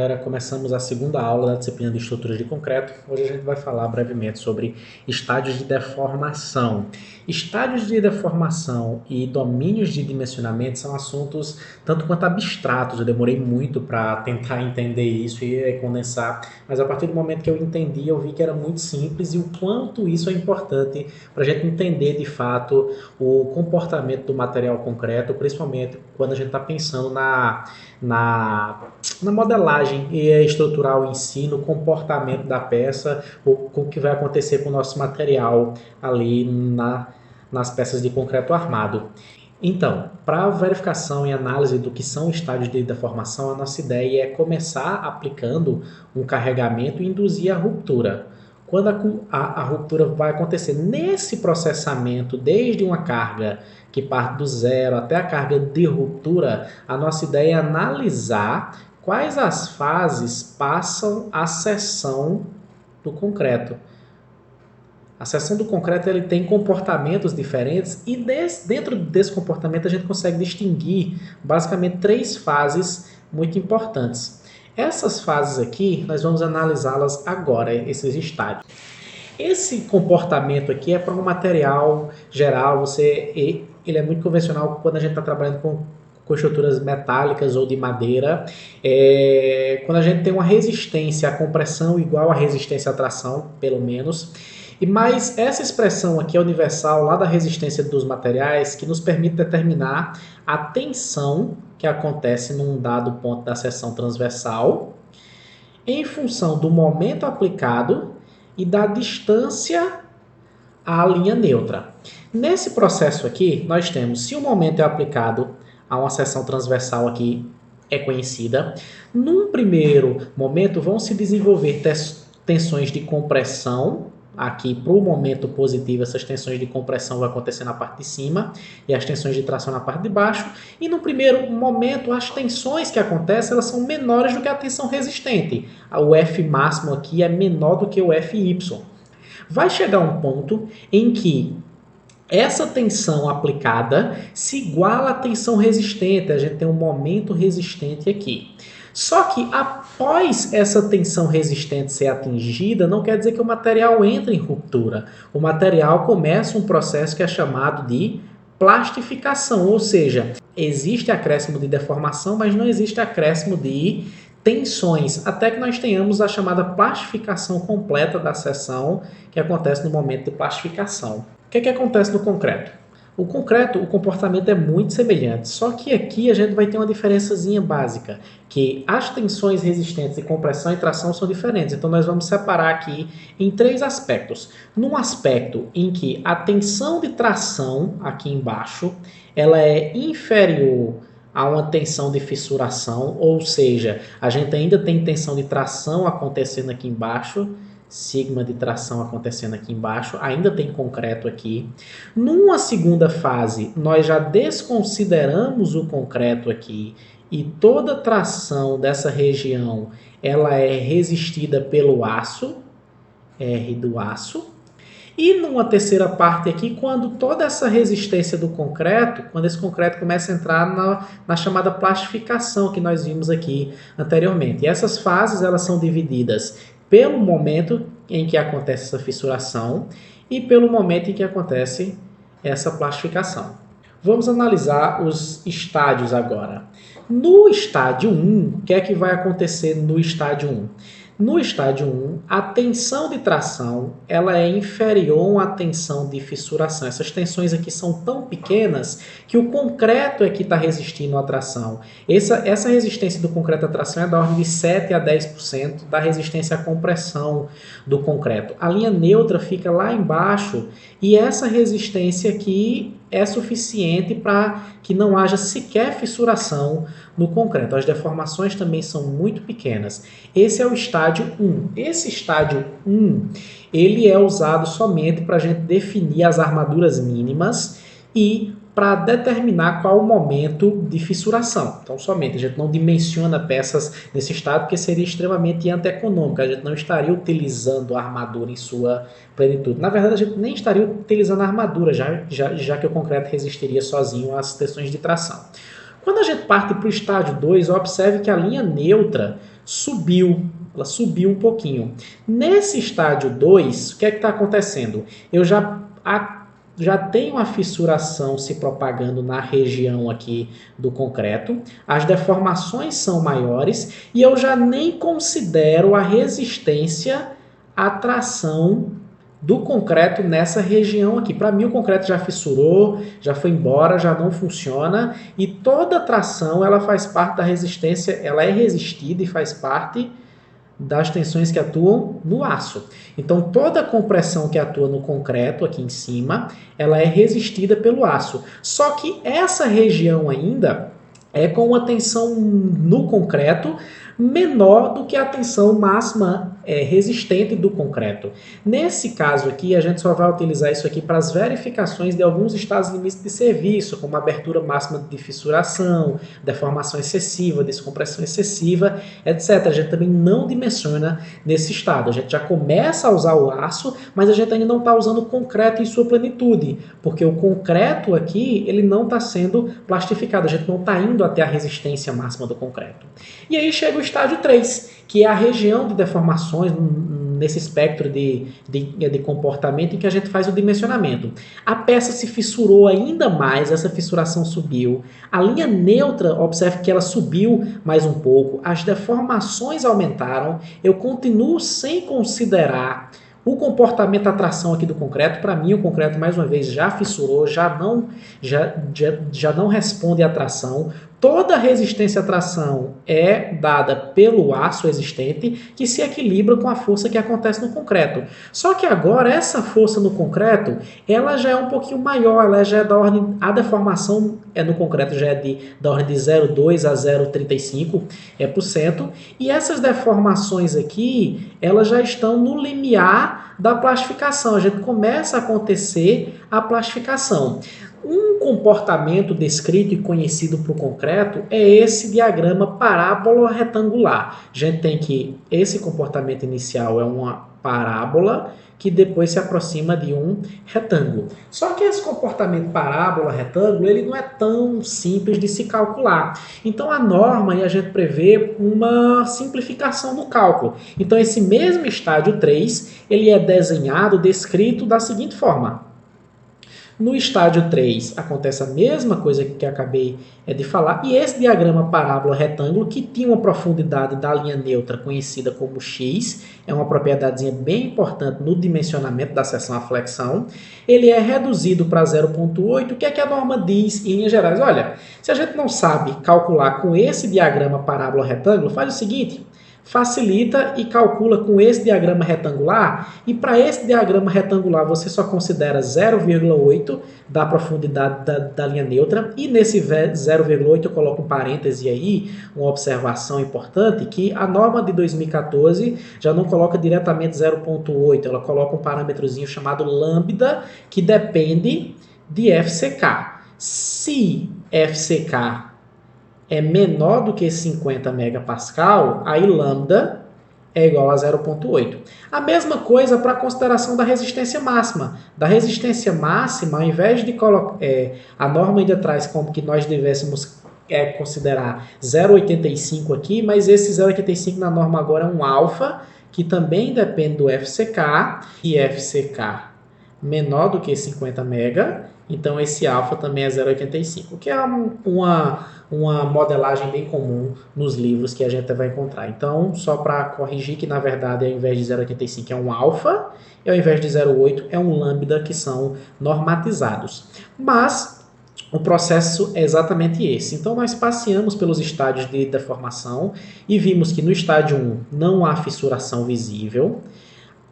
galera, começamos a segunda aula da disciplina de estruturas de concreto. Hoje a gente vai falar brevemente sobre estádios de deformação. Estádios de deformação e domínios de dimensionamento são assuntos tanto quanto abstratos. Eu demorei muito para tentar entender isso e condensar, mas a partir do momento que eu entendi, eu vi que era muito simples e o quanto isso é importante para a gente entender de fato o comportamento do material concreto, principalmente quando a gente está pensando na modelagem estrutural em si, no comportamento da peça, com o que vai acontecer com o nosso material ali nas peças de concreto armado. Então, para verificação e análise do que são estádios de deformação, a nossa ideia é começar aplicando um carregamento e induzir a ruptura. Quando a ruptura vai acontecer nesse processamento, desde uma carga que parte do zero até a carga de ruptura, a nossa ideia é analisar quais as fases passam a seção do concreto. A seção do concreto ele tem comportamentos diferentes e dentro desse comportamento a gente consegue distinguir basicamente 3 fases muito importantes. Essas fases aqui, nós vamos analisá-las agora, esses estádios. Esse comportamento aqui é para um material geral, ele é muito convencional quando a gente está trabalhando com estruturas metálicas ou de madeira. Quando a gente tem uma resistência à compressão igual à resistência à tração, pelo menos. Mas essa expressão aqui é universal lá da resistência dos materiais que nos permite determinar a tensão que acontece num dado ponto da seção transversal em função do momento aplicado e da distância à linha neutra. Nesse processo aqui, nós temos, se o momento é aplicado a uma seção transversal aqui, é conhecida. Num primeiro momento, vão se desenvolver tensões de compressão. Aqui, para o momento positivo, essas tensões de compressão vão acontecer na parte de cima e as tensões de tração na parte de baixo. E no primeiro momento, as tensões que acontecem elas são menores do que a tensão resistente. O F máximo aqui é menor do que o Fy. Vai chegar um ponto em que essa tensão aplicada se iguala à tensão resistente. A gente tem um momento resistente aqui. Só que após essa tensão resistente ser atingida, não quer dizer que o material entre em ruptura. O material começa um processo que é chamado de plastificação, ou seja, existe acréscimo de deformação, mas não existe acréscimo de tensões, até que nós tenhamos a chamada plastificação completa da seção, que acontece no momento de plastificação. O que acontece no concreto? O concreto, o comportamento é muito semelhante, só que aqui a gente vai ter uma diferençazinha básica, que as tensões resistentes de compressão e tração são diferentes. Então nós vamos separar aqui em 3 aspectos. Num aspecto em que a tensão de tração, aqui embaixo, ela é inferior a uma tensão de fissuração, ou seja, a gente ainda tem tensão de tração acontecendo aqui embaixo, sigma de tração acontecendo aqui embaixo, ainda tem concreto aqui. Numa segunda fase, nós já desconsideramos o concreto aqui e toda tração dessa região ela é resistida pelo aço, R do aço. E numa terceira parte aqui, quando toda essa resistência do concreto, quando esse concreto começa a entrar na chamada plastificação que nós vimos aqui anteriormente. E essas fases elas são divididas pelo momento em que acontece essa fissuração e pelo momento em que acontece essa plastificação. Vamos analisar os estádios agora. No estádio 1, o que é que vai acontecer no estádio 1? No estádio 1, a tensão de tração ela é inferior à tensão de fissuração. Essas tensões aqui são tão pequenas que o concreto é que está resistindo à tração. Essa resistência do concreto à tração é da ordem de 7 a 10% da resistência à compressão do concreto. A linha neutra fica lá embaixo e essa resistência aqui é suficiente para que não haja sequer fissuração no concreto. As deformações também são muito pequenas. Esse é o estádio 1. Esse estádio 1 ele é usado somente para a gente definir as armaduras mínimas e para determinar qual o momento de fissuração. Então, somente a gente não dimensiona peças nesse estado, porque seria extremamente antieconômico. A gente não estaria utilizando a armadura em sua plenitude. Na verdade, a gente nem estaria utilizando a armadura, já que o concreto resistiria sozinho às tensões de tração. Quando a gente parte para o estádio 2, observe que a linha neutra subiu. Ela subiu um pouquinho. Nesse estágio 2, o que é que está acontecendo? Eu já tenho uma fissuração se propagando na região aqui do concreto, as deformações são maiores e eu já nem considero a resistência à tração do concreto nessa região aqui. Para mim o concreto já fissurou, já foi embora, já não funciona e toda tração ela faz parte da resistência, ela é resistida e faz parte das tensões que atuam no aço. Então, toda a compressão que atua no concreto aqui em cima, ela é resistida pelo aço. Só que essa região ainda é com uma tensão no concreto menor do que a tensão máxima resistente do concreto. Nesse caso aqui, a gente só vai utilizar isso aqui para as verificações de alguns estados limites de serviço, como abertura máxima de fissuração, deformação excessiva, descompressão excessiva, etc. A gente também não dimensiona nesse estado. A gente já começa a usar o aço, mas a gente ainda não está usando o concreto em sua plenitude, porque o concreto aqui, ele não está sendo plastificado, a gente não está indo até a resistência máxima do concreto. E aí chega o estágio 3, que é a região de deformações nesse espectro de comportamento em que a gente faz o dimensionamento. A peça se fissurou ainda mais, essa fissuração subiu. A linha neutra, observe que ela subiu mais um pouco, as deformações aumentaram. Eu continuo sem considerar o comportamento da tração aqui do concreto. Para mim, o concreto, mais uma vez, já fissurou, já não responde à tração. Toda a resistência à tração é dada pelo aço existente, que se equilibra com a força que acontece no concreto. Só que agora, essa força no concreto, ela já é um pouquinho maior, ela já é da ordem, a deformação no concreto já é da ordem de 0,2 a 0,35%, e essas deformações aqui, elas já estão no limiar da plastificação. A gente começa a acontecer a plastificação. Um comportamento descrito e conhecido para o concreto é esse diagrama parábola retangular. A gente tem que esse comportamento inicial é uma parábola que depois se aproxima de um retângulo. Só que esse comportamento parábola-retângulo ele não é tão simples de se calcular. Então a norma a gente prevê uma simplificação no cálculo. Então esse mesmo estágio 3 ele é desenhado, descrito da seguinte forma. No estágio 3 acontece a mesma coisa que acabei de falar, e esse diagrama parábola-retângulo, que tinha uma profundidade da linha neutra conhecida como x, é uma propriedadezinha bem importante no dimensionamento da seção à flexão, ele é reduzido para 0,8. O que é que a norma diz em linhas gerais? Olha, se a gente não sabe calcular com esse diagrama parábola-retângulo, faz o seguinte, facilita e calcula com esse diagrama retangular, e para esse diagrama retangular você só considera 0,8 da profundidade da linha neutra, e nesse 0,8 eu coloco um parêntese aí, uma observação importante, que a norma de 2014 já não coloca diretamente 0,8, ela coloca um parâmetrozinho chamado lambda, que depende de FCK. Se FCK é menor do que 50 megapascal, aí lambda é igual a 0,8. A mesma coisa para a consideração da resistência máxima. Da resistência máxima, ao invés de colocar... a norma ainda traz como que nós devêssemos considerar 0,85 aqui, mas esse 0,85 na norma agora é um alfa, que também depende do FCK, e FCK menor do que 50 mega, então esse alfa também é 0,85, que é uma modelagem bem comum nos livros que a gente vai encontrar. Então, só para corrigir que na verdade ao invés de 0,85 é um alfa, e ao invés de 0,8 é um lambda, que são normatizados. Mas o processo é exatamente esse. Então, nós passeamos pelos estágios de deformação e vimos que no estágio 1 não há fissuração visível,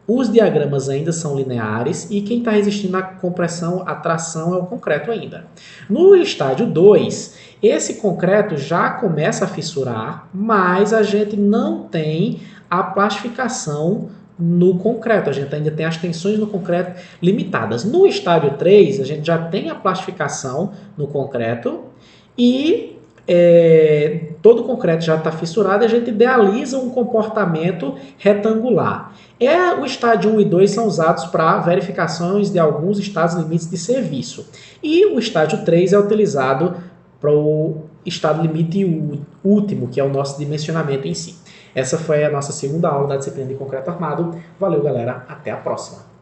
os diagramas ainda são lineares e quem está resistindo à compressão, à tração é o concreto ainda. No estágio 2, esse concreto já começa a fissurar, mas a gente não tem a plastificação no concreto, a gente ainda tem as tensões no concreto limitadas. No estágio 3, a gente já tem a plastificação no concreto e todo o concreto já está fissurado e a gente idealiza um comportamento retangular. O estágio 1 e 2 são usados para verificações de alguns estados limites de serviço. E o estágio 3 é utilizado para o estado limite último, que é o nosso dimensionamento em si. Essa foi a nossa segunda aula da disciplina de concreto armado. Valeu, galera. Até a próxima.